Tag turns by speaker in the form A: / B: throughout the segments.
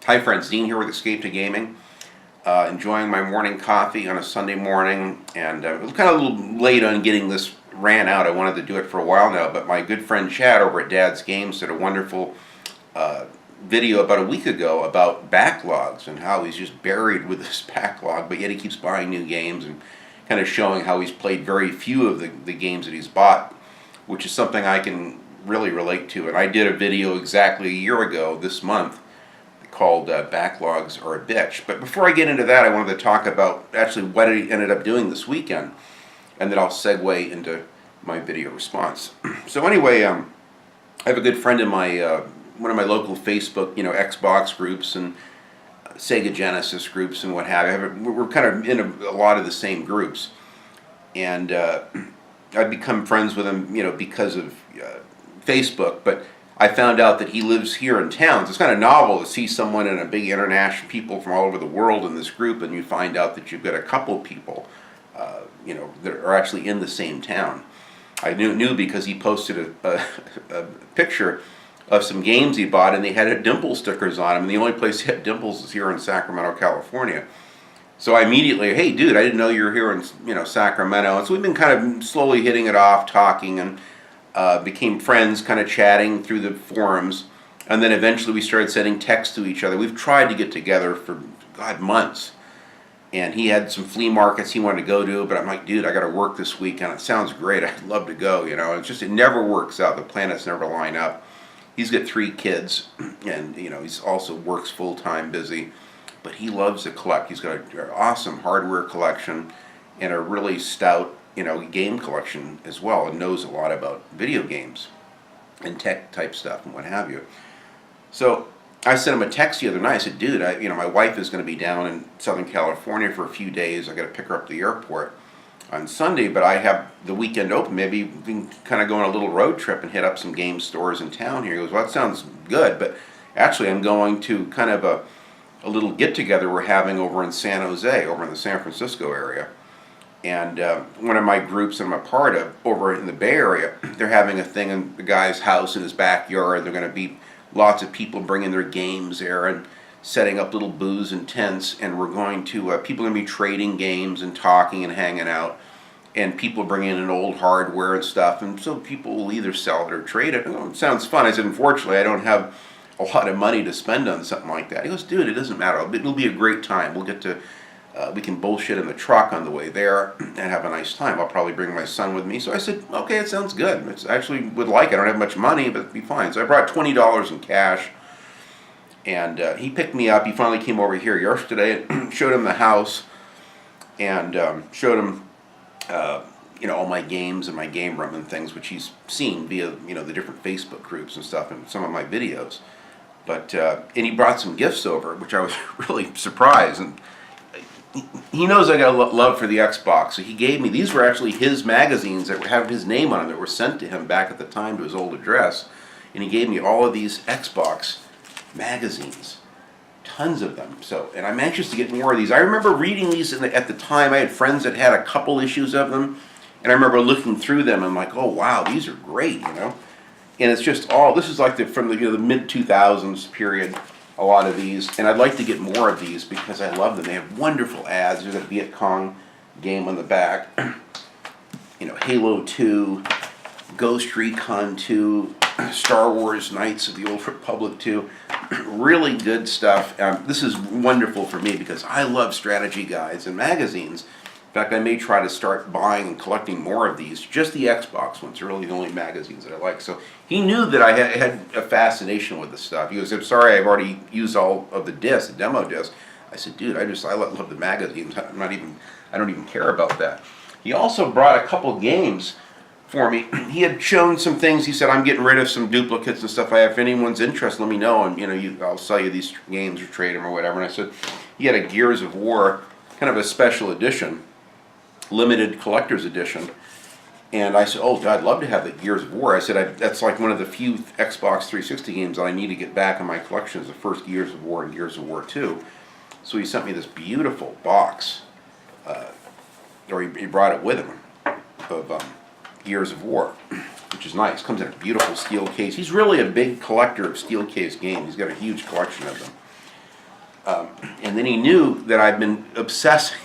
A: Hi friends, Dean here with Escape to Gaming. Enjoying my morning coffee on a Sunday morning, and it was kind of a little late on getting this rant out. I wanted to do it for a while now, but my good friend Chad over at Dad's Games did a wonderful video about a week ago about backlogs and how he's just buried with this backlog, but yet he keeps buying new games and kind of showing how he's played very few of the games that he's bought, which is something I can really relate to. And I did a video exactly a year ago this month called Backlogs Are a Bitch. But before I get into that, I wanted to talk about actually what he ended up doing this weekend, and then I'll segue into my video response. So anyway, I have a good friend in my one of my local Facebook, Xbox groups and Sega Genesis groups and what have you. We're kind of in a lot of the same groups, and I've become friends with him, because of Facebook. But I found out that he lives here in town. So it's kind of novel to see someone in a big international people from all over the world in this group, and you find out that you've got a couple people, that are actually in the same town. I knew because he posted a picture of some games he bought, and they had dimple stickers on them, and the only place he had dimples is here in Sacramento, California. So I immediately, hey dude, I didn't know you were here in Sacramento. And so we've been kind of slowly hitting it off, talking, and became friends, kind of chatting through the forums, and then eventually we started sending texts to each other. We've tried to get together for, months, and he had some flea markets he wanted to go to, but I'm like, dude, I got to work this weekend. It sounds great. I'd love to go, it never works out. The planets never line up. He's got 3 kids, and, he's also works full-time, busy, but he loves to collect. He's got an awesome hardware collection and a really stout game collection as well, and knows a lot about video games and tech type stuff and what have you. So I sent him a text the other night. I said, dude, my wife is going to be down in Southern California for a few days. I got to pick her up at the airport on Sunday, but I have the weekend open. Maybe we can kind of go on a little road trip and hit up some game stores in town here. He goes, well, that sounds good, but actually I'm going to kind of a little get-together we're having over in San Jose, over in the San Francisco area. And one of my groups I'm a part of over in the Bay Area, they're having a thing in the guy's house in his backyard. They're going to be lots of people bringing their games there and setting up little booths and tents. And we're going to, people are going to be trading games and talking and hanging out. And people bring in old hardware and stuff. And so people will either sell it or trade it. Oh, it sounds fun. I said, unfortunately, I don't have a lot of money to spend on something like that. He goes, dude, it doesn't matter. It'll be a great time. We'll get to... we can bullshit in the truck on the way there and have a nice time. I'll probably bring my son with me. So I said, okay, it sounds good. It's actually would like it. I don't have much money, but it'd be fine. So I brought $20 in cash, and he picked me up. He finally came over here yesterday and showed him the house, and showed him, all my games and my game room and things, which he's seen via, the different Facebook groups and stuff and some of my videos. But, and he brought some gifts over, which I was really surprised. And he knows I got a love for the Xbox, so he gave me, these were actually his magazines that have his name on them that were sent to him back at the time to his old address, and he gave me all of these Xbox magazines, tons of them. So, and I'm anxious to get more of these. I remember reading these at the time. I had friends that had a couple issues of them, and I remember looking through them and like, oh wow, these are great, And it's just all, this is like from the mid-2000s period. A lot of these, and I'd like to get more of these because I love them. They have wonderful ads. There's a Viet Cong game on the back, Halo 2, Ghost Recon 2, Star Wars Knights of the Old Republic 2. Really good stuff. This is wonderful for me because I love strategy guides and magazines. In fact, I may try to start buying and collecting more of these. Just the Xbox ones are really the only magazines that I like. So he knew that I had a fascination with this stuff. He goes, I'm sorry, I've already used all of the discs, the demo discs. I said, dude, I love the magazines. I don't even care about that. He also brought a couple games for me. He had shown some things. He said, I'm getting rid of some duplicates and stuff. If anyone's interested, let me know, and I'll sell you these games or trade them or whatever. And I said, he had a Gears of War, kind of a special edition, limited collector's edition, and I said, oh, God, I'd love to have the Gears of War. I said, that's like one of the few Xbox 360 games that I need to get back in my collection, is the first Gears of War and Gears of War 2. So he sent me this beautiful box, or he brought it with him, of Gears of War, which is nice. Comes in a beautiful steel case. He's really a big collector of steel case games. He's got a huge collection of them. And then he knew that I'd been obsessing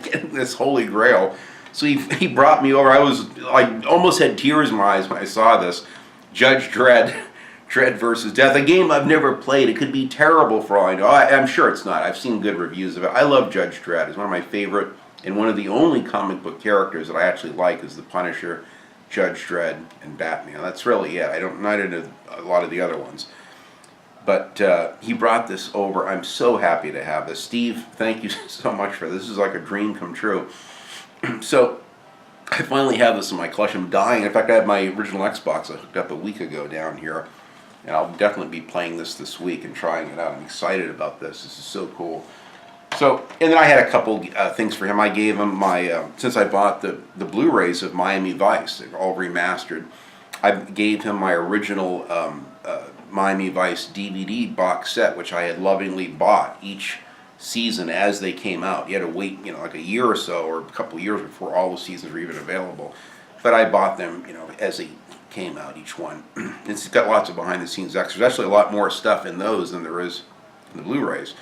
A: getting this Holy Grail. So he brought me over. I almost had tears in my eyes when I saw this. Judge Dredd, Dredd versus Death, a game I've never played. It could be terrible for all I know. I'm sure it's not. I've seen good reviews of it. I love Judge Dredd. It's one of my favorite, and one of the only comic book characters that I actually like is the Punisher, Judge Dredd, and Batman. That's really it. I'm not into a lot of the other ones. But he brought this over. I'm so happy to have this. Steve, thank you so much for this. This is like a dream come true. So I finally have this in my collection. I'm dying. In fact, I had my original Xbox I hooked up a week ago down here. And I'll definitely be playing this week and trying it out. I'm excited about this. This is so cool. So, and then I had a couple things for him. I gave him my, since I bought the Blu-rays of Miami Vice, they're all remastered, I gave him my original Miami Vice DVD box set, which I had lovingly bought each season as they came out. You had to wait, like a year or so, or a couple of years before all the seasons were even available. But I bought them, as they came out, each one. It's got lots of behind-the-scenes extras. There's actually a lot more stuff in those than there is in the Blu-rays.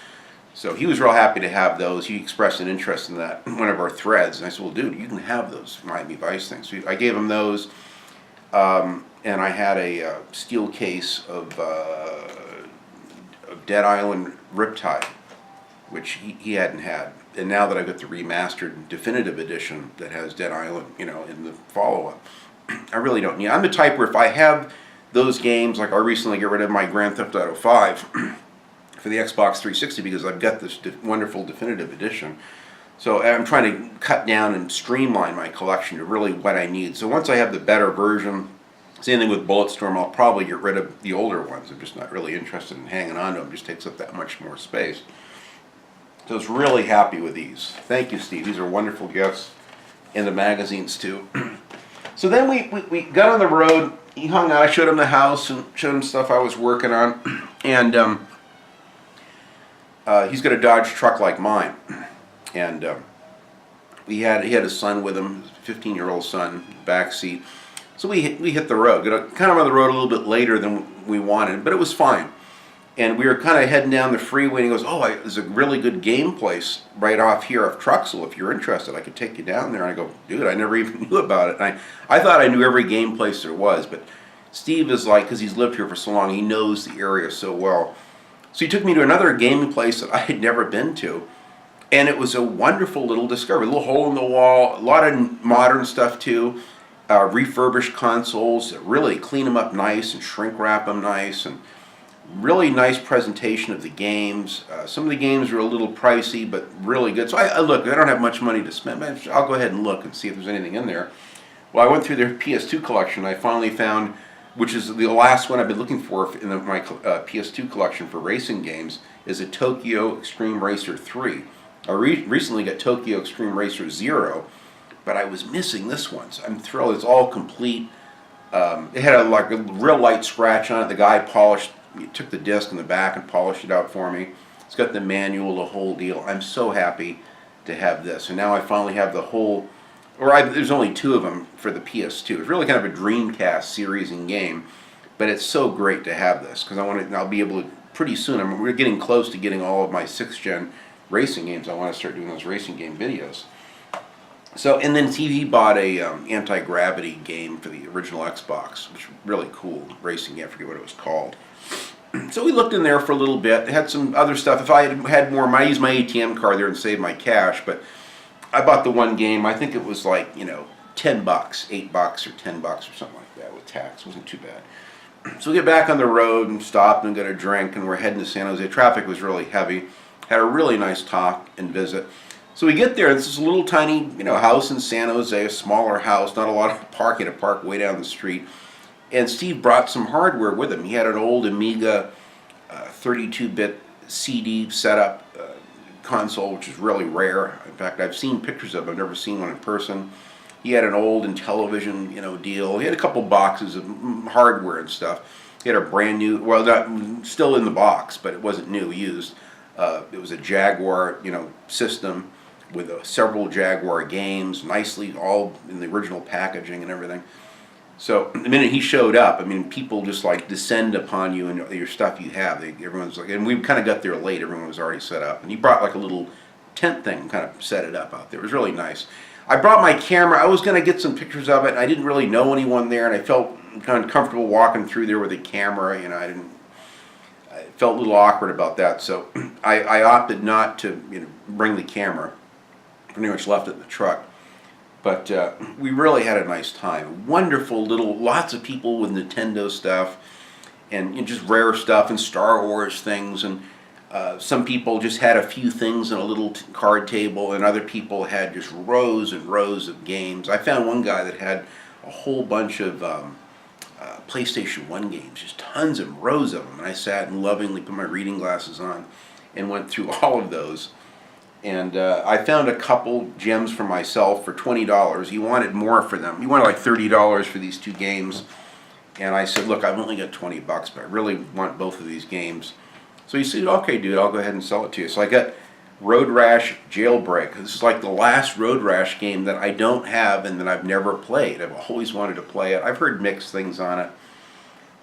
A: So he was real happy to have those. He expressed an interest in that in one of our threads. And I said, well, dude, you can have those Miami Vice things. So I gave him those. And I had a steel case of Dead Island Riptide, which he hadn't had. And now that I've got the remastered definitive edition that has Dead Island, in the follow-up, I really don't need. I'm the type where if I have those games, like I recently get rid of my Grand Theft Auto 5 for the Xbox 360 because I've got this wonderful definitive edition. So I'm trying to cut down and streamline my collection to really what I need. So once I have the better version, same thing with Bulletstorm, I'll probably get rid of the older ones. I'm just not really interested in hanging on to them. It just takes up that much more space. So I was really happy with these. Thank you, Steve. These are wonderful gifts. And the magazines, too. So then we got on the road. He hung out. I showed him the house and showed him stuff I was working on. And he's got a Dodge truck like mine. And he had his son with him, 15-year-old son, back seat. So we hit the road. Got kind of on the road a little bit later than we wanted, but it was fine. And we were kind of heading down the freeway, and he goes, there's a really good game place right off here of Truxell. If you're interested, I could take you down there. And I go, dude, I never even knew about it. And I thought I knew every game place there was, but Steve is like, because he's lived here for so long, he knows the area so well. So he took me to another gaming place that I had never been to, and it was a wonderful little discovery. A little hole in the wall, a lot of modern stuff too, refurbished consoles, really clean them up nice and shrink wrap them nice, and really nice presentation of the games. Some of the games were a little pricey, but really good. So I looked. I don't have much money to spend, but I'll go ahead and look and see if there's anything in there. Well, I went through their PS2 collection. I finally found, which is the last one I've been looking for in my PS2 collection for racing games, is a Tokyo Extreme Racer 3. I recently got Tokyo Extreme Racer 0, but I was missing this one. So I'm thrilled. It's all complete. It had a real light scratch on it. The guy took the disc in the back and polished it out for me. It's got the manual, the whole deal. I'm so happy to have this. And now I finally have the whole, there's only two of them for the PS2. It's really kind of a Dreamcast series and game, but it's so great to have this because I'll be able to, pretty soon, we're getting close to getting all of my 6th gen racing games. I want to start doing those racing game videos. So, and then TV bought a anti-gravity game for the original Xbox, which was really cool racing game. I forget what it was called. So we looked in there for a little bit. It had some other stuff. If I had more, I used my ATM card there and saved my cash, but I bought the one game. I think it was like, $10, $8 or $10 or something like that with tax. It wasn't too bad. So we get back on the road and stopped and got a drink, and we're heading to San Jose. Traffic was really heavy. Had a really nice talk and visit. So we get there, and it's this little tiny, house in San Jose, a smaller house, not a lot of parking, to park way down the street. And Steve brought some hardware with him. He had an old Amiga 32-bit CD setup console, which is really rare. In fact, I've seen pictures of it. I've never seen one in person. He had an old Intellivision, deal. He had a couple boxes of hardware and stuff. He had a brand new, not still in the box, but it wasn't new, used. It was a Jaguar, system with several Jaguar games, nicely all in the original packaging and everything. So the minute he showed up, I mean, people just like descend upon you and your stuff you have. Everyone's like, and we kind of got there late. Everyone was already set up, and he brought like a little tent thing, kind of set it up out there. It was really nice. I brought my camera. I was going to get some pictures of it, and I didn't really know anyone there, and I felt kind of comfortable walking through there with a camera. You know, I felt a little awkward about that, so I opted not to, bring the camera. Pretty much left it in the truck. But we really had a nice time. Wonderful lots of people with Nintendo stuff, and just rare stuff and Star Wars things. And some people just had a few things in a little card table, and other people had just rows and rows of games. I found one guy that had a whole bunch of PlayStation 1 games, just tons of rows of them. And I sat and lovingly put my reading glasses on and went through all of those. And I found a couple gems for myself for $20. He wanted more for them. He wanted like $30 for these 2 games. And I said, look, I've only got $20, but I really want both of these games. So he said, okay, dude, I'll go ahead and sell it to you. So I got Road Rash Jailbreak. This is like the last Road Rash game that I don't have and that I've never played. I've always wanted to play it. I've heard mixed things on it.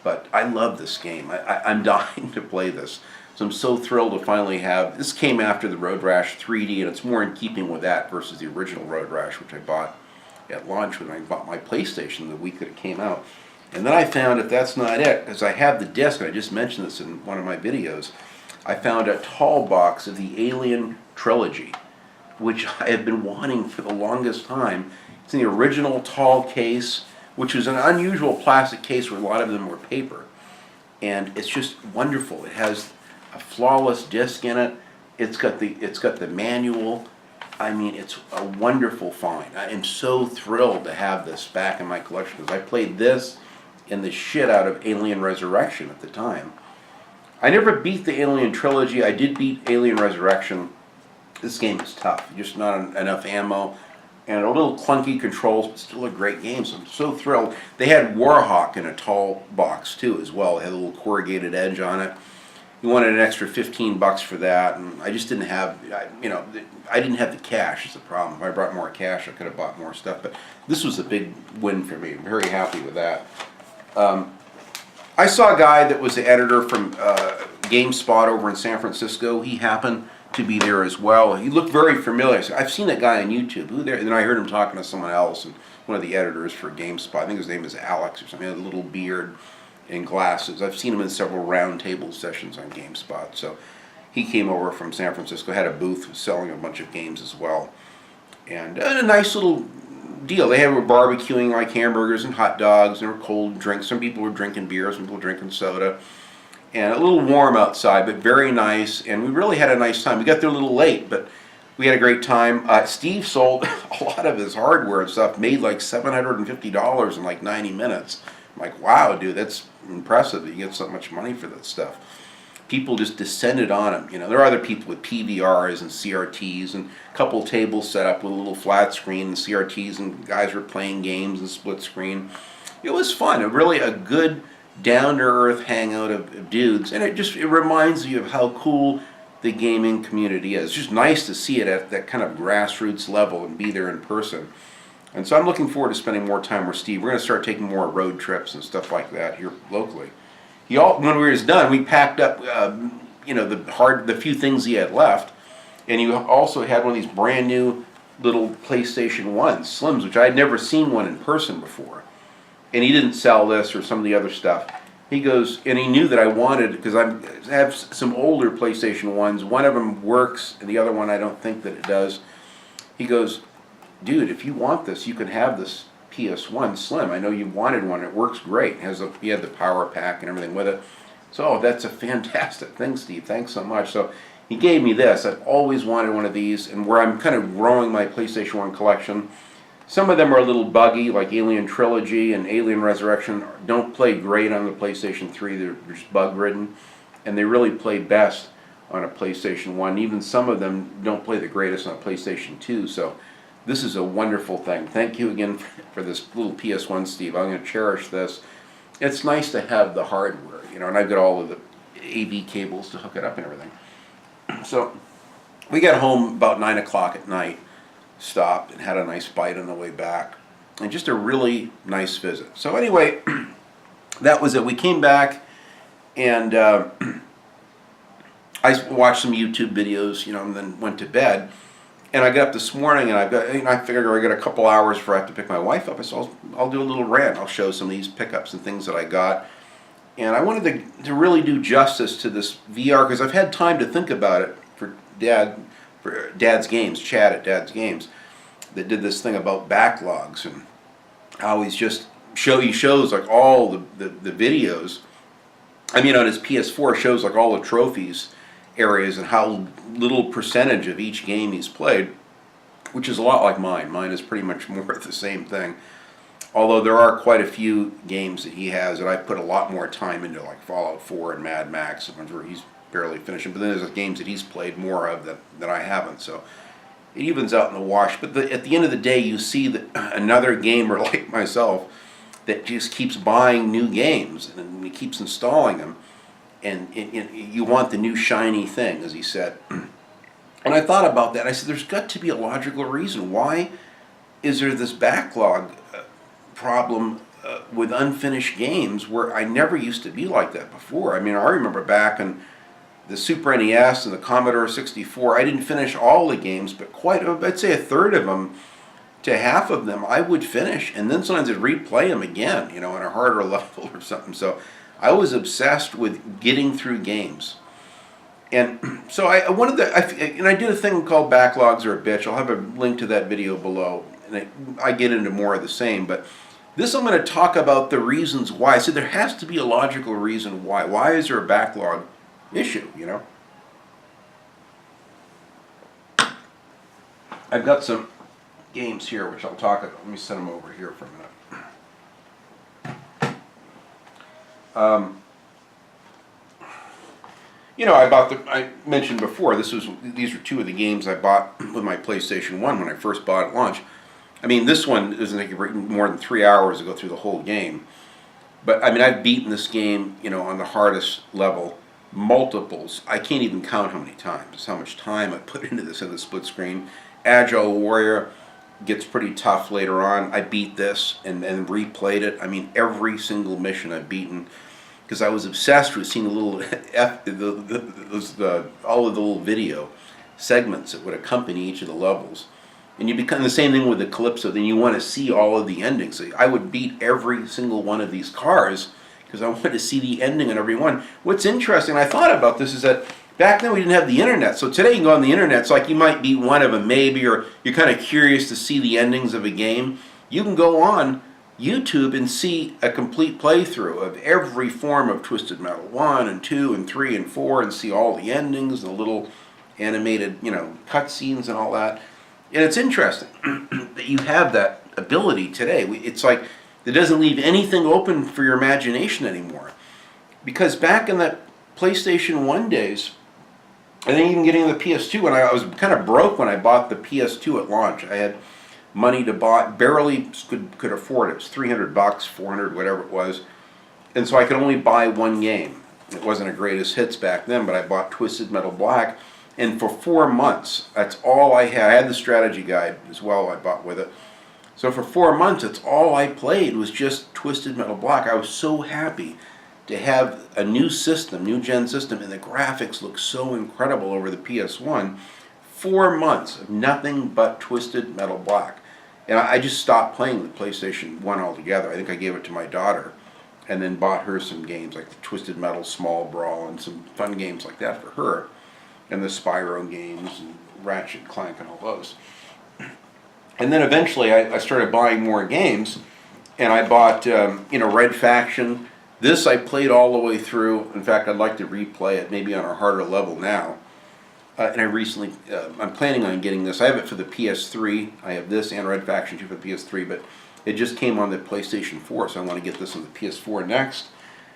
A: But I love this game. I'm dying to play this. So I'm so thrilled to finally have, this came after the Road Rash 3D, and it's more in keeping with that versus the original Road Rash, which I bought at launch when I bought my PlayStation the week that it came out. And then I found, if that's not it, because I have the disc, and I just mentioned this in one of my videos, I found a tall box of the Alien Trilogy, which I have been wanting for the longest time. It's in the original tall case, which is an unusual plastic case where a lot of them were paper. And it's just wonderful. It has a flawless disc in it. It's got the manual. I mean, it's a wonderful find. I am so thrilled to have this back in my collection because I played this and the shit out of Alien Resurrection at the time. I never beat the Alien Trilogy. I did beat Alien Resurrection. This game is tough. Just not enough ammo and a little clunky controls, but still a great game. So I'm so thrilled. They had Warhawk in a tall box too as well. It had a little corrugated edge on it. You wanted an extra $15 for that, and I just didn't have, I didn't have the cash is the problem. If I brought more cash, I could have bought more stuff, but this was a big win for me. I'm very happy with that. I saw a guy that was the editor from GameSpot over in San Francisco. He happened to be there as well. He looked very familiar. I said, I've seen that guy on YouTube. Who there? And then I heard him talking to someone else, and one of the editors for GameSpot. I think his name is Alex or something. He had a little beard and glasses. I've seen him in several roundtable sessions on GameSpot. So he came over from San Francisco, had a booth selling a bunch of games as well. And a nice little deal. They were barbecuing like hamburgers and hot dogs, and there were cold drinks. Some people were drinking beer, some people were drinking soda. And a little warm outside, but very nice. And we really had a nice time. We got there a little late, but we had a great time. Steve sold a lot of his hardware and stuff, made like $750 in like 90 minutes. I'm like, wow, dude, that's impressive that you get so much money for that stuff. People just descended on him. There are other people with PVRs and CRTs and a couple tables set up with a little flat screen and CRTs, and guys were playing games and split screen. It was fun. Really a good down-to-earth hangout of dudes, and it reminds you of how cool the gaming community is. It's just nice to see it at that kind of grassroots level and be there in person. And so I'm looking forward to spending more time with Steve. We're going to start taking more road trips and stuff like that here locally. When we were done, we packed up, the few things he had left, and he also had one of these brand new little PlayStation 1 Slims, which I had never seen one in person before. And he didn't sell this or some of the other stuff. He goes, and he knew that I wanted, because I have some older PlayStation 1s. One of them works, and the other one I don't think that it does. He goes, dude, if you want this, you can have this PS1 Slim. I know you wanted one. It works great. He had the power pack and everything with it. So that's a fantastic thing, Steve. Thanks so much. So he gave me this. I've always wanted one of these, and where I'm kind of growing my PlayStation 1 collection. Some of them are a little buggy, like Alien Trilogy and Alien Resurrection. Don't play great on the PlayStation 3. They're just bug-ridden, and they really play best on a PlayStation 1. Even some of them don't play the greatest on a PlayStation 2. So this is a wonderful thing. Thank you again for this little PS1, Steve. I'm going to cherish this. It's nice to have the hardware, and I've got all of the AV cables to hook it up and everything. So we got home about 9 o'clock at night, stopped and had a nice bite on the way back. and just a really nice visit. So anyway, that was it. We came back, and I watched some YouTube videos, and then went to bed. And I got up this morning, and I figured I got a couple hours before I have to pick my wife up. I said, I'll do a little rant. I'll show some of these pickups and things that I got. And I wanted to really do justice to this VR, because I've had time to think about it for Dad's Games, Chad at Dad's Games, that did this thing about backlogs, and how he shows like all the videos. I mean, on his PS4 shows like all the trophies areas and how little percentage of each game he's played, which is a lot like mine. Mine is pretty much more the same thing. Although there are quite a few games that he has that I put a lot more time into, like Fallout 4 and Mad Max, and ones where he's barely finishing. But then there's games that he's played more of that I haven't. So it evens out in the wash. But at the end of the day, you see that another gamer like myself that just keeps buying new games and he keeps installing them. And you want the new shiny thing, as he said. And I thought about that. I said, there's got to be a logical reason. Why is there this backlog problem with unfinished games where I never used to be like that before? I mean, I remember back in the Super NES and the Commodore 64, I didn't finish all the games, but I'd say a third of them to half of them I would finish. And then sometimes I'd replay them again, on a harder level or something. So I was obsessed with getting through games. And so I did a thing called Backlogs Are a Bitch. I'll have a link to that video below. And I get into more of the same. But this I'm going to talk about the reasons why. I said there has to be a logical reason why. Why is there a backlog issue, I've got some games here which I'll talk about. Let me send them over here for a minute. I mentioned before, these were two of the games I bought with my PlayStation 1 when I first bought it at launch. I mean, this one doesn't take more than 3 hours to go through the whole game. But, I mean, I've beaten this game, on the hardest level, multiples. I can't even count how many times. That's how much time I put into this in the split screen. Agile Warrior gets pretty tough later on. I beat this and replayed it. I mean, every single mission I've beaten, because I was obsessed with seeing the little all of the little video segments that would accompany each of the levels. And you become the same thing with the Calypso. Then you want to see all of the endings. So I would beat every single one of these cars because I wanted to see the ending on every one. What's interesting, I thought about this, is that back then we didn't have the internet. So today you can go on the internet. It's like you might beat one of them maybe, or you're kind of curious to see the endings of a game. You can go on YouTube and see a complete playthrough of every form of Twisted Metal 1 and 2 and 3 and 4 and see all the endings, the little animated, cutscenes and all that. And it's interesting that you have that ability today. It's like it doesn't leave anything open for your imagination anymore. Because back in the PlayStation 1 days, and then even getting the PS2, and I was kind of broke when I bought the PS2 at launch. I had money to buy, barely could afford it. It was $300, $400, whatever it was. And so I could only buy one game. It wasn't a greatest hits back then, but I bought Twisted Metal Black. And for 4 months, that's all I had. I had the strategy guide as well I bought with it. So for 4 months, that's all I played was just Twisted Metal Black. I was so happy to have a new system, new gen system, and the graphics look so incredible over the PS1. 4 months of nothing but Twisted Metal Black. And I just stopped playing the PlayStation 1 altogether. I think I gave it to my daughter and then bought her some games like the Twisted Metal Small Brawl and some fun games like that for her. And the Spyro games and Ratchet and Clank and all those. And then eventually I started buying more games, and I bought Red Faction. This I played all the way through. In fact, I'd like to replay it, maybe on a harder level now. And I recently, I'm planning on getting this. I have it for the PS3. I have this and Red Faction 2 for the PS3, but it just came on the PlayStation 4, so I want to get this on the PS4 next.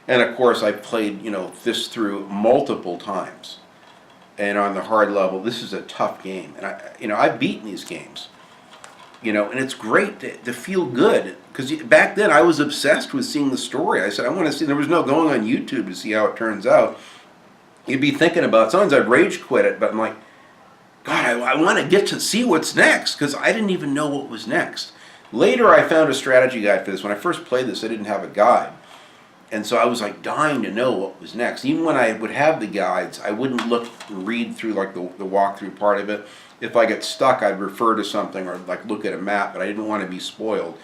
A: And of course, I played this through multiple times. And on the hard level, this is a tough game. And I've beaten these games. And it's great to feel good. Because back then, I was obsessed with seeing the story. I said, I want to see, there was no going on YouTube to see how it turns out. You'd be thinking about, sometimes I'd rage quit it, but I'm like, God, I want to get to see what's next. Because I didn't even know what was next. Later, I found a strategy guide for this. When I first played this, I didn't have a guide. And so I was like dying to know what was next. Even when I would have the guides, I wouldn't look and read through like the walkthrough part of it. If I get stuck, I'd refer to something or like look at a map, but I didn't want to be spoiled.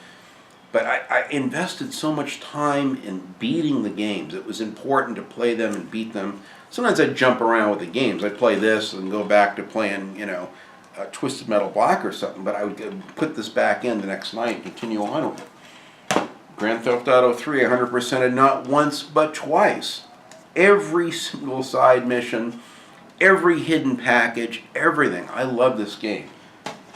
A: But I invested so much time in beating the games. It was important to play them and beat them. Sometimes I'd jump around with the games. I'd play this and go back to playing, Twisted Metal Black or something, but I would put this back in the next night and continue on with it. Grand Theft Auto 3, 100%ed not once but twice. Every single side mission, every hidden package, everything. I love this game.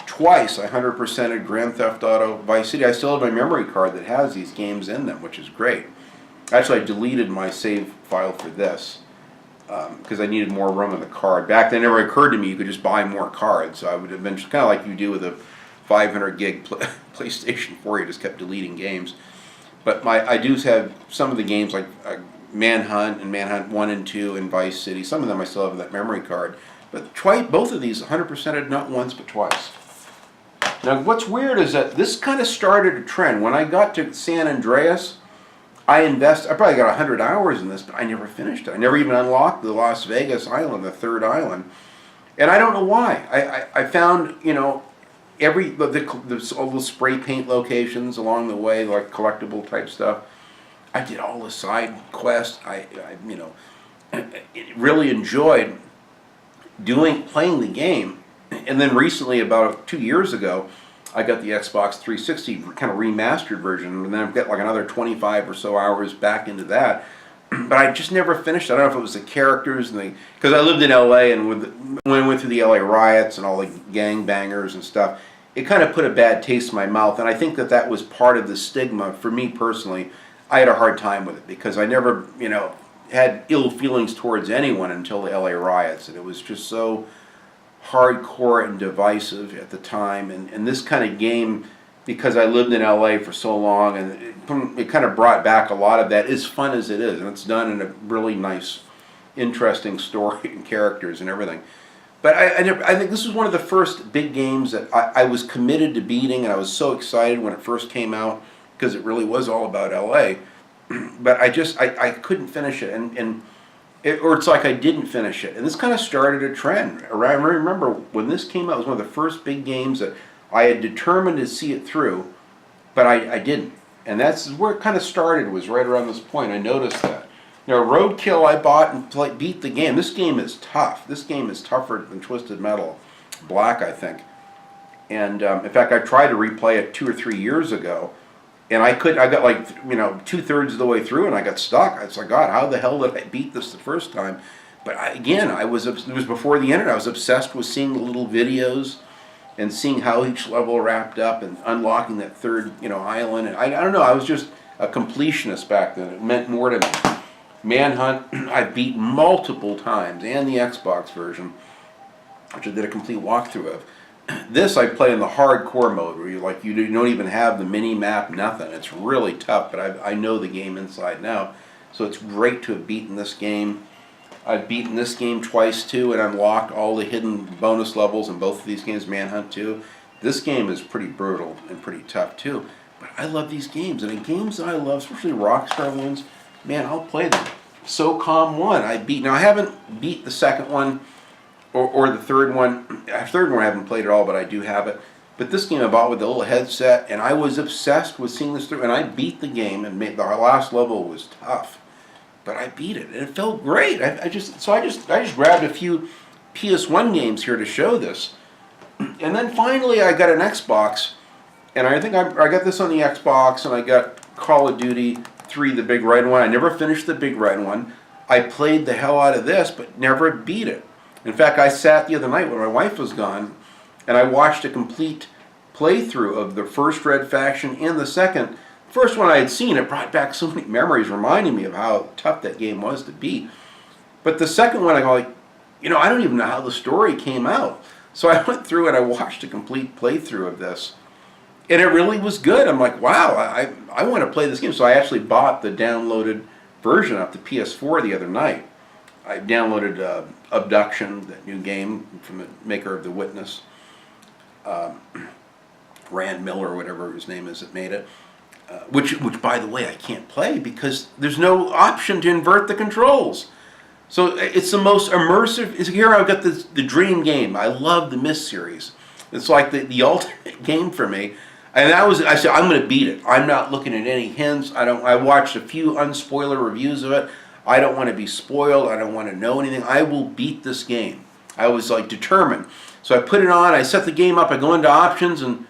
A: Twice I 100%ed Grand Theft Auto Vice City. I still have my memory card that has these games in them, which is great. Actually, I deleted my save file for this because I needed more room on the card. Back then, it never occurred to me you could just buy more cards. So I would eventually, kind of like you do with a 500 gig PlayStation 4, you just kept deleting games. But I do have some of the games like Manhunt and Manhunt 1 and 2 and Vice City. Some of them I still have that memory card. But both of these 100%ed not once but twice. Now what's weird is that this kind of started a trend. When I got to San Andreas, I probably got 100 hours in this, but I never finished it. I never even unlocked the Las Vegas island, the third island. And I don't know why. I found, all the spray paint locations along the way, like collectible type stuff. I did all the side quests. I really enjoyed playing the game. And then recently, about 2 years ago, I got the Xbox 360 kind of remastered version, and then I've got like another 25 or so hours back into that. But I just never finished it. I don't know if it was the characters because I lived in LA, and when I went through the LA riots and all the gangbangers and stuff, it kind of put a bad taste in my mouth. And I think that was part of the stigma for me personally. I had a hard time with it because I never, had ill feelings towards anyone until the LA riots, and it was just so hardcore and divisive at the time. And this kind of game, because I lived in LA for so long, and it kind of brought back a lot of that, as fun as it is, and it's done in a really nice, interesting story and characters and everything. But I think this was one of the first big games that I was committed to beating, and I was so excited when it first came out because it really was all about LA. But I couldn't finish it, or it's like I didn't finish it. And this kind of started a trend. I remember when this came out, it was one of the first big games that I had determined to see it through, but I didn't. And that's where it kind of started, was right around this point. I noticed that. Now, Roadkill I bought and beat the game. This game is tough. This game is tougher than Twisted Metal Black, I think. And in fact, I tried to replay it 2 or 3 years ago, and I got like 2/3 of the way through, and I got stuck. I was like, God, how the hell did I beat this the first time? But it was before the internet. I was obsessed with seeing the little videos and seeing how each level wrapped up and unlocking that third island. And I don't know. I was just a completionist back then. It meant more to me. Manhunt I beat multiple times, and the Xbox version, which I did a complete walkthrough of. This I play in the hardcore mode, where you don't even have the mini map, nothing. It's really tough, but I know the game inside now, so it's great to have beaten this game. I've beaten this game twice too, and unlocked all the hidden bonus levels in both of these games, Manhunt 2. This game is pretty brutal and pretty tough too, but I love these games, and the games that I love, especially Rockstar ones, man, I'll play them. SOCOM 1 I beat. Now I haven't beat the second one or the third one. The third one I haven't played at all, but I do have it. But this game I bought with the little headset, and I was obsessed with seeing this through, and I beat the game, and the last level was tough, but I beat it, and it felt great. I just grabbed a few PS1 games here to show this, and then finally I got an Xbox, and I think I got this on the Xbox, and I got Call of Duty 3, the big red one. I never finished the big red one. I played the hell out of this, but never beat it. In fact, I sat the other night when my wife was gone, and I watched a complete playthrough of the first Red faction and the second. First one I had seen, it brought back so many memories, reminding me of how tough that game was to beat. But the second one, I go like, I don't even know how the story came out. So I went through and I watched a complete playthrough of this, and it really was good. I'm like, wow, I want to play this game. So I actually bought the downloaded version of the PS4 the other night. I downloaded Abduction, that new game from the maker of The Witness. Rand Miller, or whatever his name is, that made it. Which by the way, I can't play because there's no option to invert the controls. So it's the most immersive. Here I've got the dream game. I love the Myst series. It's like the ultimate game for me. And I said, I'm going to beat it. I'm not looking at any hints. I watched a few unspoiler reviews of it. I don't want to be spoiled. I don't want to know anything. I will beat this game. I was like determined. So I put it on. I set the game up. I go into options and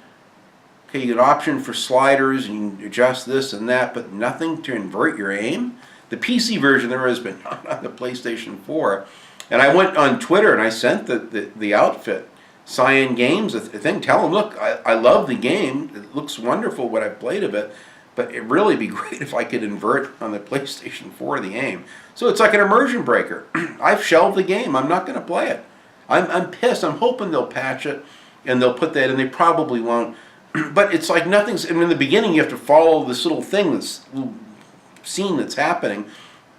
A: okay, you get an option for sliders and you can adjust this and that, but nothing to invert your aim. The PC version there is, but not on the PlayStation 4. And I went on Twitter and I sent the outfit, Cyan Games, a thing. Tell them, look, I love the game. It looks wonderful what I've played of it, but it'd really be great if I could invert on the PlayStation 4 the aim. So it's like an immersion breaker. I've shelved the game. I'm not going to play it. I'm pissed. I'm hoping they'll patch it and they'll put that in. They probably won't. But it's like nothing's. And in the beginning, you have to follow this little thing, this little scene that's happening.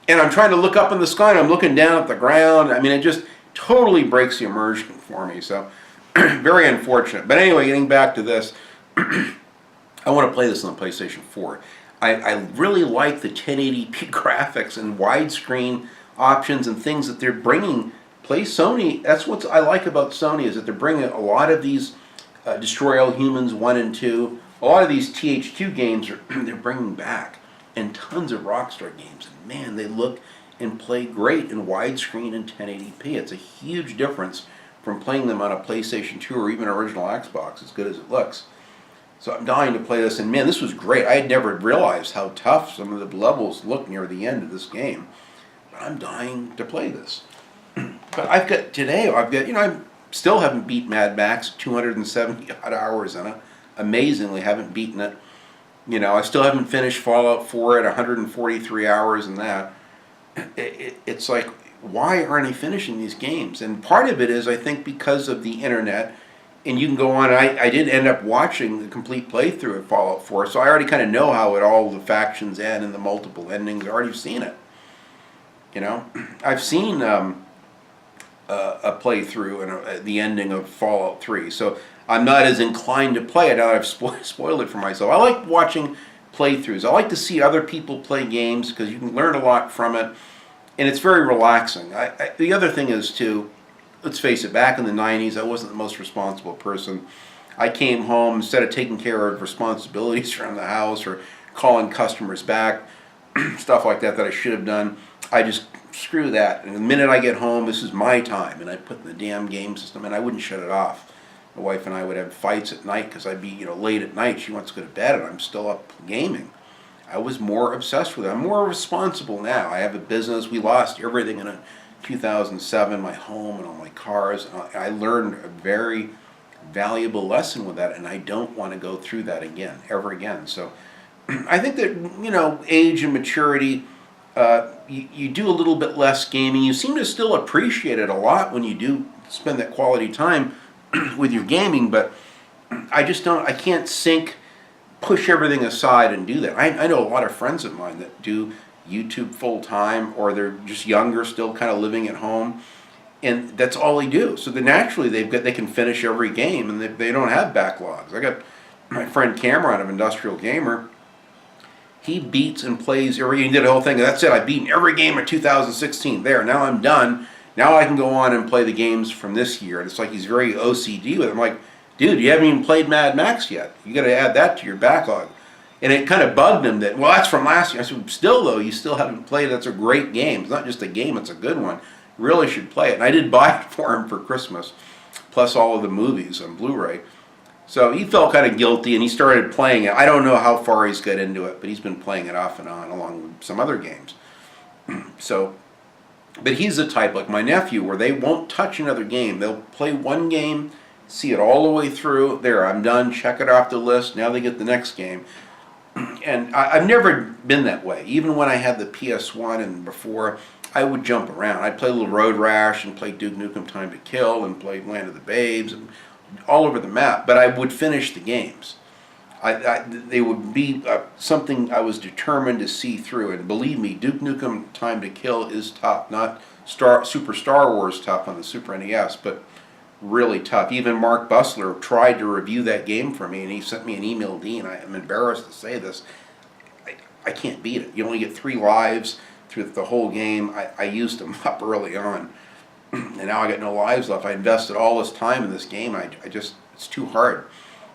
A: And I'm trying to look up in the sky, and I'm looking down at the ground. I mean, it just totally breaks the immersion for me. So, very unfortunate. But anyway, getting back to this, I want to play this on the PlayStation 4. I really like the 1080p graphics and widescreen options and things that they're bringing. Sony. That's what I like about Sony, is that they're bringing a lot of these. Destroy All Humans 1 and 2. A lot of these TH2 games they're bringing back, and tons of Rockstar games. And man, they look and play great in widescreen and 1080p. It's a huge difference from playing them on a PlayStation 2 or even original Xbox, as good as it looks. So I'm dying to play this, and man, this was great. I had never realized how tough some of the levels look near the end of this game. But I'm dying to play this. But I still haven't beat Mad Max, 270 odd hours in it. Amazingly, haven't beaten it. I still haven't finished Fallout 4 at 143 hours in that. It's like, why aren't I finishing these games? And part of it is, I think, because of the internet. And you can go on. I did end up watching the complete playthrough of Fallout 4, so I already kind of know how all the factions end and the multiple endings. I've already seen it. I've seen a playthrough and the ending of Fallout 3. So I'm not as inclined to play it now that I've spoiled it for myself. I like watching playthroughs. I like to see other people play games because you can learn a lot from it, and it's very relaxing. The other thing is, too, let's face it, back in the 90s, I wasn't the most responsible person. I came home, instead of taking care of responsibilities around the house or calling customers back, stuff like that I should have done, I just screw that. And the minute I get home, this is my time, and I put in the damn game system, and I wouldn't shut it off. My wife and I would have fights at night because I'd be, late at night. She wants to go to bed, and I'm still up gaming. I was more obsessed with it. I'm more responsible now. I have a business. We lost everything in 2007, my home and all my cars. I learned a very valuable lesson with that, and I don't want to go through that again, ever again. So I think that, age and maturity, you do a little bit less gaming. You seem to still appreciate it a lot when you do spend that quality time with your gaming, but I can't push everything aside and do that. I know a lot of friends of mine that do YouTube full time, or they're just younger, still kind of living at home, and that's all they do. So then naturally they can finish every game, and they don't have backlogs. I got my friend Cameron of Industrial Gamer. He beats and plays he did a whole thing. That's it. I've beaten every game of 2016. There, now I'm done. Now I can go on and play the games from this year. And it's like he's very OCD with it. I'm like, dude, you haven't even played Mad Max yet. You got to add that to your backlog. And it kind of bugged him that, well, that's from last year. I said, still though, you still haven't played it. That's a great game. It's not just a game, it's a good one. You really should play it. And I did buy it for him for Christmas, plus all of the movies on Blu-ray. So he felt kind of guilty, and he started playing it. I don't know how far he's got into it, but he's been playing it off and on along with some other games. But he's the type, like my nephew, where they won't touch another game. They'll play one game, see it all the way through. There, I'm done. Check it off the list. Now they get the next game. And I've never been that way. Even when I had the PS1 and before, I would jump around. I'd play a little Road Rash and play Duke Nukem Time to Kill and play Land of the Babes and all over the map. But I would finish the games. They would be something I was determined to see through. And believe me, Duke Nukem Time to Kill is tough. Not Super Star Wars tough on the Super NES, but really tough. Even Mark Bussler tried to review that game for me, and he sent me an email, Dean, I'm embarrassed to say this, I can't beat it. You only get 3 lives through the whole game. I used them up early on, and now I got no lives left. I invested all this time in this game. I just, it's too hard.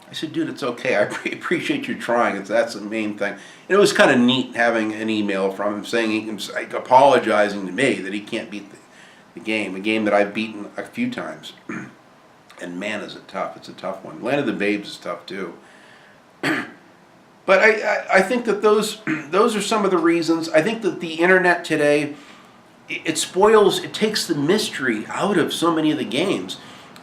A: I said, dude, it's okay. I appreciate you trying. That's the main thing. And it was kind of neat having an email from him saying, apologizing to me that he can't beat the game, a game that I've beaten a few times. And man, is it tough. It's a tough one. Land of the Babes is tough too. But I think that those are some of the reasons. I think that the internet today, it takes the mystery out of so many of the games.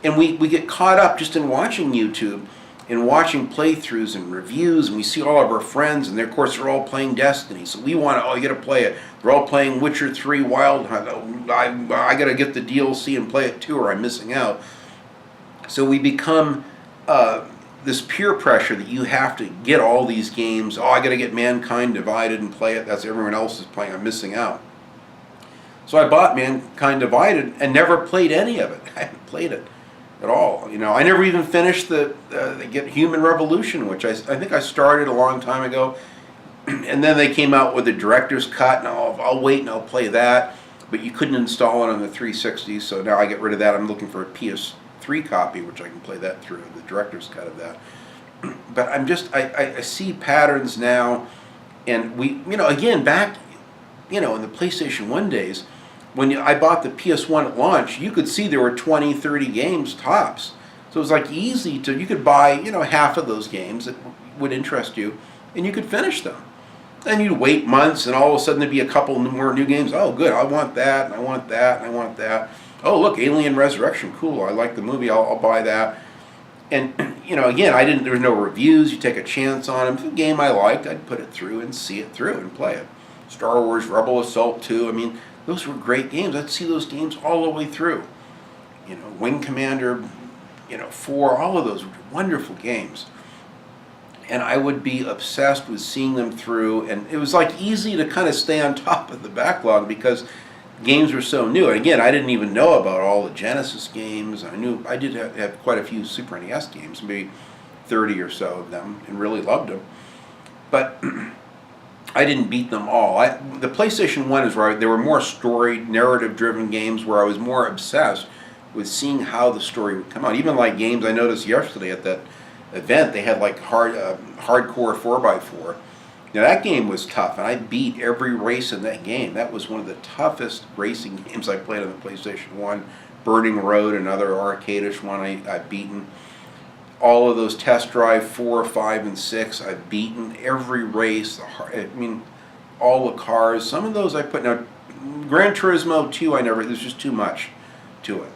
A: And we get caught up just in watching YouTube and watching playthroughs and reviews, and we see all of our friends, and of course they're all playing Destiny, so we want to, oh, you got to play it. They're all playing Witcher 3 Wild Hunt. I got to get the DLC and play it too, or I'm missing out. So we become this peer pressure that you have to get all these games. Oh, I got to get Mankind Divided and play it. That's everyone else is playing. I'm missing out. So I bought Mankind Divided and never played any of it. I haven't played it at all. You know, I never even finished the Get Human Revolution, which I think I started a long time ago. And then they came out with the director's cut, and I'll wait and I'll play that. But you couldn't install it on the 360, so now I get rid of that. I'm looking for a PS3 copy, which I can play that through, the director's cut of that. But I see patterns now, and again, back, in the PlayStation 1 days, when I bought the PS1 at launch, you could see there were 20, 30 games tops. So it was like easy you could buy, half of those games that would interest you, and you could finish them. Then you'd wait months, and all of a sudden there'd be a couple more new games. Oh, good, I want that, and I want that, and I want that. Oh, look, Alien Resurrection, cool, I like the movie, I'll buy that. And, again, there was no reviews, you take a chance on them. If it's a game I liked, I'd put it through and see it through and play it. Star Wars Rebel Assault 2, those were great games. I'd see those games all the way through. Wing Commander, 4, all of those were wonderful games. And I would be obsessed with seeing them through, and it was like easy to kind of stay on top of the backlog because games were so new. And again, I didn't even know about all the Genesis games. I did have quite a few Super NES games, maybe 30 or so of them, and really loved them. But I didn't beat them all. The PlayStation 1 is where there were more story, narrative-driven games where I was more obsessed with seeing how the story would come out. Even like games I noticed yesterday at that event, they had like hardcore 4x4. Now that game was tough, and I beat every race in that game. That was one of the toughest racing games I played on the PlayStation 1. Burning Road, another arcade-ish one I've beaten. All of those Test Drive 4, 5, and 6, I've beaten every race. All the cars. Some of those I put. Now, Gran Turismo 2, there's just too much to it.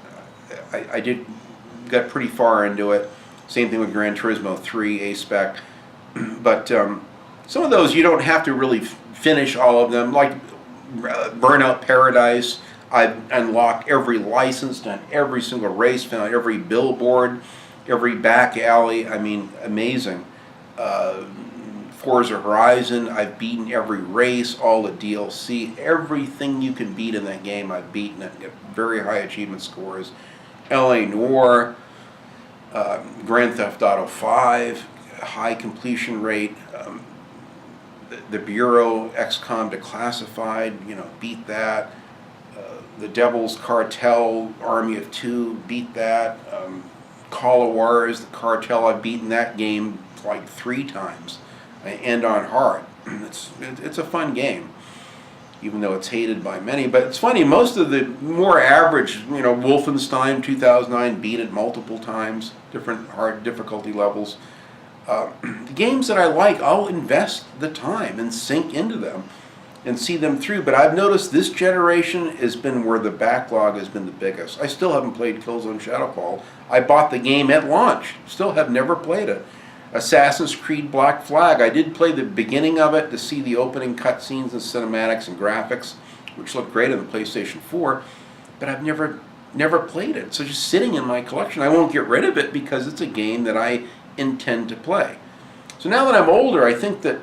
A: I got pretty far into it. Same thing with Gran Turismo 3, A-Spec. But some of those you don't have to really finish all of them. Like Burnout Paradise, I've unlocked every license, done every single race, found every billboard, every back alley. Amazing. Forza Horizon, I've beaten every race, all the DLC, everything you can beat in that game, I've beaten it. Get very high achievement scores. LA Noire, Grand Theft Auto 5, high completion rate. The Bureau, XCOM Declassified, beat that. The Devil's Cartel, Army of Two, beat that. Call of Juarez, the Cartel, I've beaten that game like 3 times. I end on hard. It's a fun game, even though it's hated by many. But it's funny, most of the more average, Wolfenstein 2009, beat it multiple times, different hard difficulty levels. The games that I like, I'll invest the time and sink into them and see them through. But I've noticed this generation has been where the backlog has been the biggest. I still haven't played Killzone Shadowfall. I bought the game at launch, still have never played it. Assassin's Creed Black Flag, I did play the beginning of it to see the opening cutscenes and cinematics and graphics, which look great on the PlayStation 4, but I've never played it. So just sitting in my collection. I won't get rid of it because it's a game that I intend to play. So now that I'm older, I think that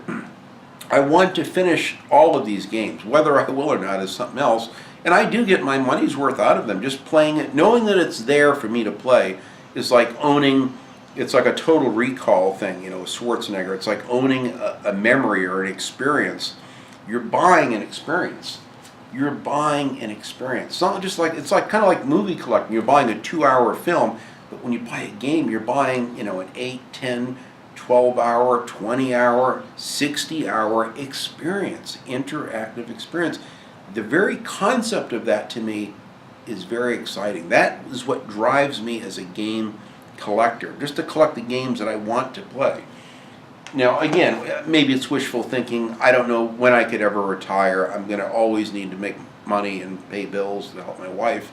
A: I want to finish all of these games. Whether I will or not is something else. And I do get my money's worth out of them. Just playing it, knowing that it's there for me to play, is like owning, it's like a Total Recall thing, you know, Schwarzenegger. It's like owning a memory or an experience. You're buying an experience. You're buying an experience. It's not just like, it's like kind of like movie collecting. You're buying a 2-hour film, but when you buy a game, you're buying, you know, an 8, 10, 12-hour, 20-hour, 60-hour experience, interactive experience. The very concept of that to me is very exciting. That is what drives me as a game collector, just to collect the games that I want to play. Now, again, maybe it's wishful thinking. I don't know when I could ever retire. I'm going to always need to make money and pay bills to help my wife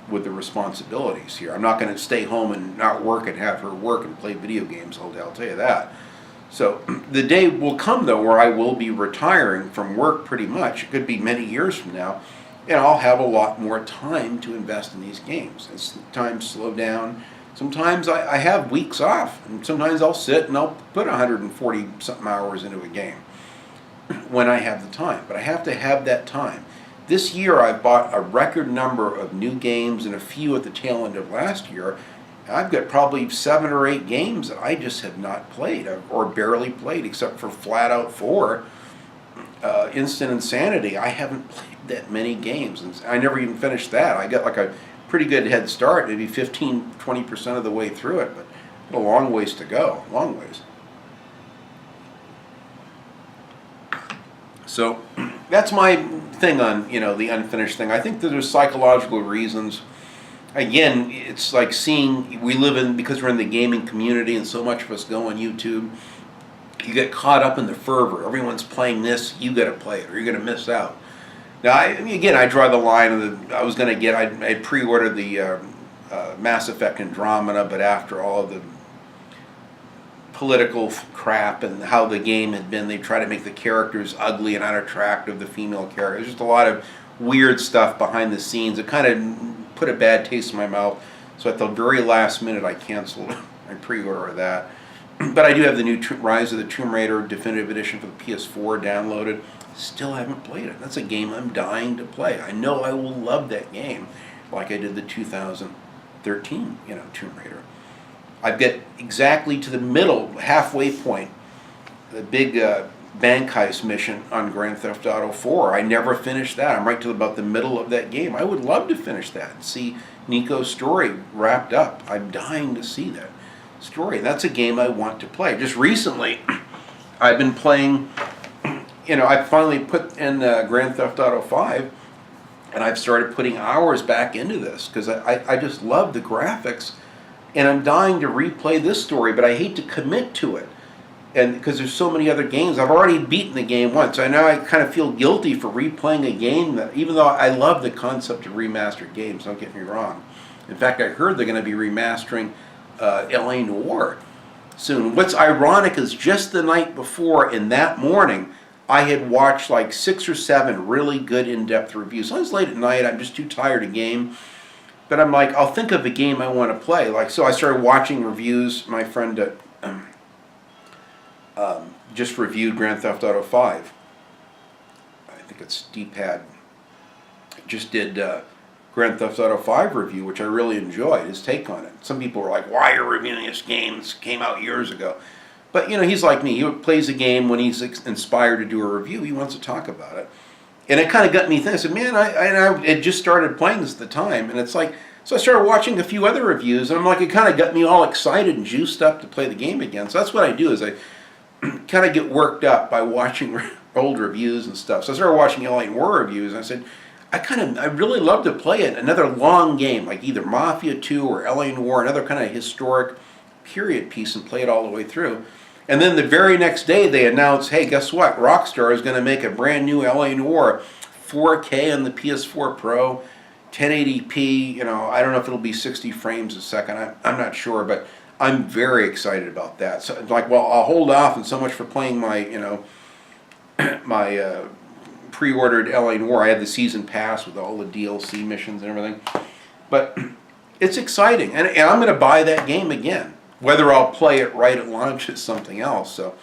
A: with the responsibilities here. I'm not going to stay home and not work and have her work and play video games all day, I'll tell you that. So the day will come, though, where I will be retiring from work pretty much. It could be many years from now, and I'll have a lot more time to invest in these games. As times slow down, sometimes I have weeks off, and sometimes I'll sit and I'll put 140-something hours into a game when I have the time. But I have to have that time. This year I've bought a record number of new games and a few at the tail end of last year. I've got probably 7 or 8 games that I just have not played or barely played, except for Flat Out 4, Instant Insanity. I haven't played that many games, and I never even finished that. I got like a pretty good head start, maybe 15-20% of the way through it, but a long ways to go, long ways. So that's my thing on, you know, the unfinished thing. I think that there's psychological reasons. Again, it's like seeing, we live in, because we're in the gaming community and so much of us go on YouTube, you get caught up in the fervor. Everyone's playing this, you got to play it or you're going to miss out. Now, I draw the line of I was going to get, I pre-ordered the Mass Effect Andromeda, but after all of the political crap and how the game had been, they try to make the characters ugly and unattractive, the female characters. Just a lot of weird stuff behind the scenes. It kind of put a bad taste in my mouth. So at the very last minute, I canceled my pre-order of that. But I do have the new Rise of the Tomb Raider Definitive Edition for the PS4 downloaded. Still haven't played it. That's a game I'm dying to play. I know I will love that game, like I did the 2013, Tomb Raider. I've got exactly to the middle, halfway point, the big bank heist mission on Grand Theft Auto 4. I never finished that. I'm right to about the middle of that game. I would love to finish that and see Nico's story wrapped up. I'm dying to see that story. That's a game I want to play. Just recently, I've been playing, I finally put in Grand Theft Auto 5, and I've started putting hours back into this because I just love the graphics, and I'm dying to replay this story, but I hate to commit to it. And because there's so many other games, I've already beaten the game once. I now I kind of feel guilty for replaying a game that, even though I love the concept of remastered games, don't get me wrong. In fact, I heard they're going to be remastering L.A. Noire soon. What's ironic is just the night before, in that morning, I had watched like 6 or 7 really good in-depth reviews. So it's late at night, I'm just too tired to game. But I'm like, I'll think of a game I want to play. So I started watching reviews. My friend just reviewed Grand Theft Auto 5. I think it's D-Pad. Just did Grand Theft Auto 5 review, which I really enjoyed, his take on it. Some people were like, why are you reviewing this game? This came out years ago. But, he's like me. He plays a game when he's inspired to do a review. He wants to talk about it. And it kind of got me thinking. I said, man, I had just started playing this at the time. And it's like, so I started watching a few other reviews. And I'm like, it kind of got me all excited and juiced up to play the game again. So that's what I do, is I kind of get worked up by watching old reviews and stuff. So I started watching L.A. Noire reviews. And I said, I really love to play it. Another long game, like either Mafia 2 or L.A. Noire, another kind of historic period piece, and play it all the way through. And then the very next day they announced, hey, guess what? Rockstar is going to make a brand new L.A. Noire, 4K on the PS4 Pro, 1080p. I don't know if it'll be 60 frames a second. I'm not sure, but I'm very excited about that. So, I'll hold off, and so much for playing my, my pre-ordered L.A. Noire. I had the season pass with all the DLC missions and everything. But it's exciting, and I'm going to buy that game again. Whether I'll play it right at launch is something else. So,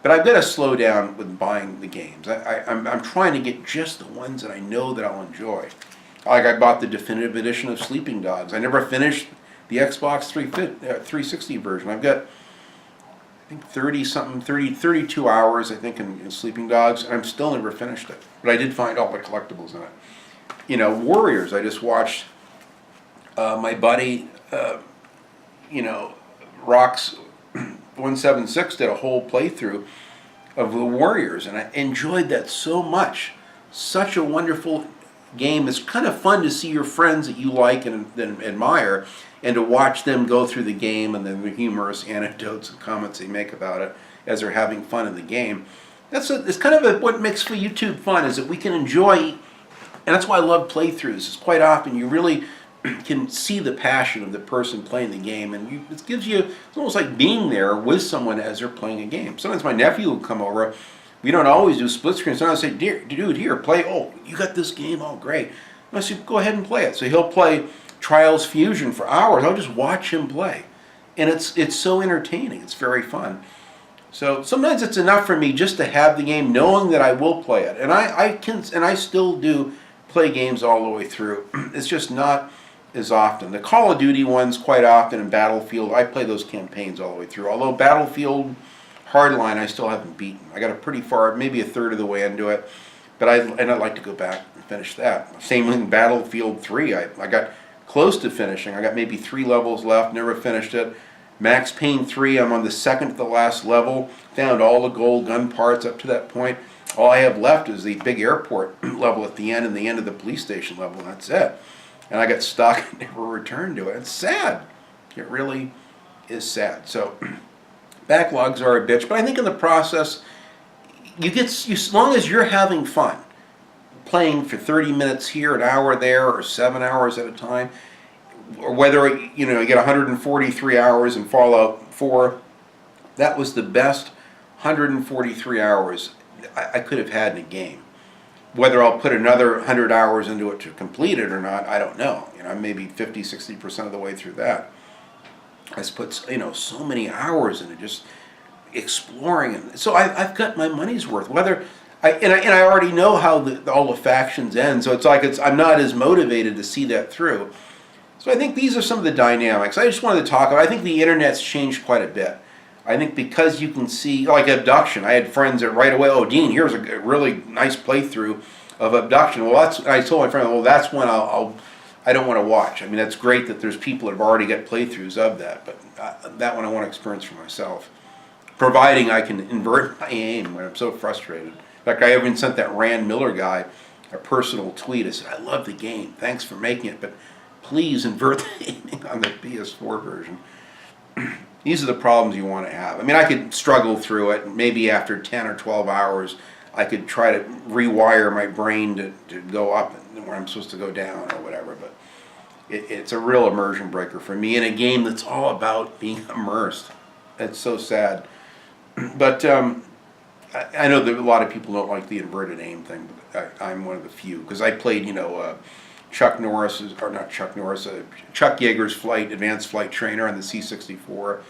A: But I've got to slow down with buying the games. I'm trying to get just the ones that I know that I'll enjoy. Like I bought the definitive edition of Sleeping Dogs. I never finished the Xbox 360 version. I've got, I think, 32 hours, I think, in Sleeping Dogs, and I'm still never finished it. But I did find all the collectibles in it. You know, Warriors, I just watched my buddy, Rocks 176 did a whole playthrough of the Warriors, and I enjoyed that so much. Such a wonderful game. It's kind of fun to see your friends that you like and admire, and to watch them go through the game and then the humorous anecdotes and comments they make about it as they're having fun in the game. It's kind of what makes for YouTube fun, is that we can enjoy, and that's why I love playthroughs. It's quite often you really can see the passion of the person playing the game, and it gives you, it's almost like being there with someone as they're playing a game. Sometimes my nephew will come over. We don't always do split screen. Sometimes I say, dude, here, play. Oh, you got this game? Oh, great. And I say, go ahead and play it. So he'll play Trials Fusion for hours. I'll just watch him play. And it's so entertaining. It's very fun. So sometimes it's enough for me just to have the game, knowing that I will play it. And I still do play games all the way through. It's just not as often. The Call of Duty ones, quite often, and Battlefield, I play those campaigns all the way through. Although Battlefield Hardline I still haven't beaten. I got a pretty far, maybe a third of the way into it, but I'd like to go back and finish that. Same with Battlefield 3. I got close to finishing. I got maybe 3 levels left, never finished it. Max Payne 3, I'm on the second to the last level. Found all the gold gun parts up to that point. All I have left is the big airport level at the end and the end of the police station level, and that's it. And I got stuck and never returned to it. It's sad. It really is sad. So backlogs are a bitch, but I think in the process, as long as you're having fun, playing for 30 minutes here, an hour there, or 7 hours at a time, or whether you get 143 hours in Fallout 4, that was the best 143 hours I could have had in a game. Whether I'll put another 100 hours into it to complete it or not, I don't know. I'm maybe 50-60% of the way through that. I just put so many hours into just exploring it. So I've got my money's worth. Whether I already know how all the factions end, so it's like I'm not as motivated to see that through. So I think these are some of the dynamics. I just wanted to talk about. I think the internet's changed quite a bit. I think because you can see, like Abduction, I had friends that right away, oh, Dean, here's a really nice playthrough of Abduction. Well, I told my friend, well, that's one I don't want to watch. I mean, that's great that there's people that have already got playthroughs of that, but that one I want to experience for myself, providing I can invert my aim when I'm so frustrated. In fact, I even sent that Rand Miller guy a personal tweet. I said, I love the game. Thanks for making it, but please invert the aiming on the PS4 version. These are the problems you want to have. I mean, I could struggle through it. Maybe after 10 or 12 hours, I could try to rewire my brain to go up where I'm supposed to go down or whatever. But it's a real immersion breaker for me in a game that's all about being immersed. It's so sad. But I know that a lot of people don't like the inverted aim thing, but I'm one of the few. Because I played, Chuck Yeager's Advanced Flight Trainer on the C64,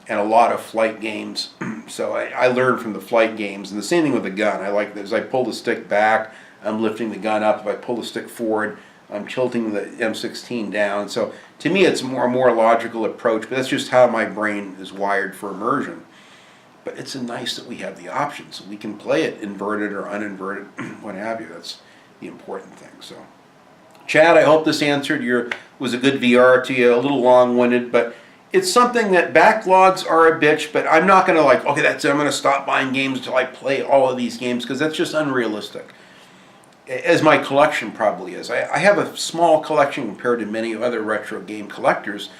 A: and a lot of flight games. So I learned from the flight games, and the same thing with the gun. I like this. I pull the stick back, I'm lifting the gun up. If I pull the stick forward, I'm tilting the M16 down. So to me, it's a more logical approach, but that's just how my brain is wired for immersion. But it's nice that we have the option, so we can play it inverted or uninverted, what have you. That's the important thing. So, Chad, I hope this was a good VR to you. A little long-winded, but it's something that backlogs are a bitch. But I'm not going to okay, that's it. I'm going to stop buying games until I play all of these games, because that's just unrealistic. As my collection probably is. I have a small collection compared to many other retro game collectors,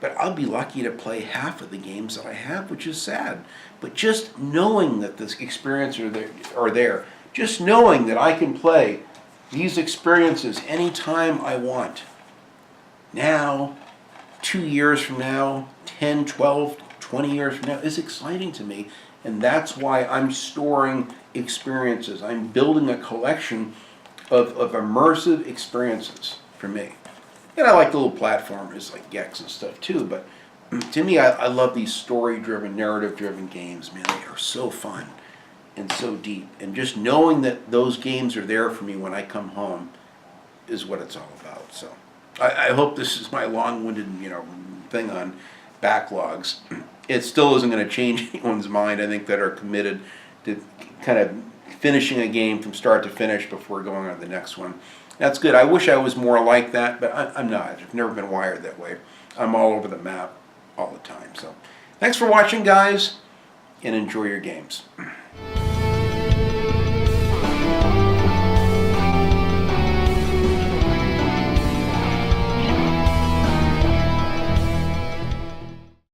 A: but I'll be lucky to play half of the games that I have, which is sad. But just knowing that this experience are there, just knowing that I can play these experiences anytime I want, now, 2 years from now, 10, 12, 20 years from now, is exciting to me. And that's why I'm storing experiences. I'm building a collection of immersive experiences for me. And I like the little platformers like Gex and stuff too, but To me, I love these story-driven, narrative-driven games. Man, they are so fun and so deep. And just knowing that those games are there for me when I come home is what it's all about. So I hope this is my long-winded, thing on backlogs. It still isn't going to change anyone's mind, I think, that are committed to kind of finishing a game from start to finish before going on to the next one. That's good. I wish I was more like that, but I'm not. I've never been wired that way. I'm all over the map all the time. So thanks for watching, guys, and enjoy your games.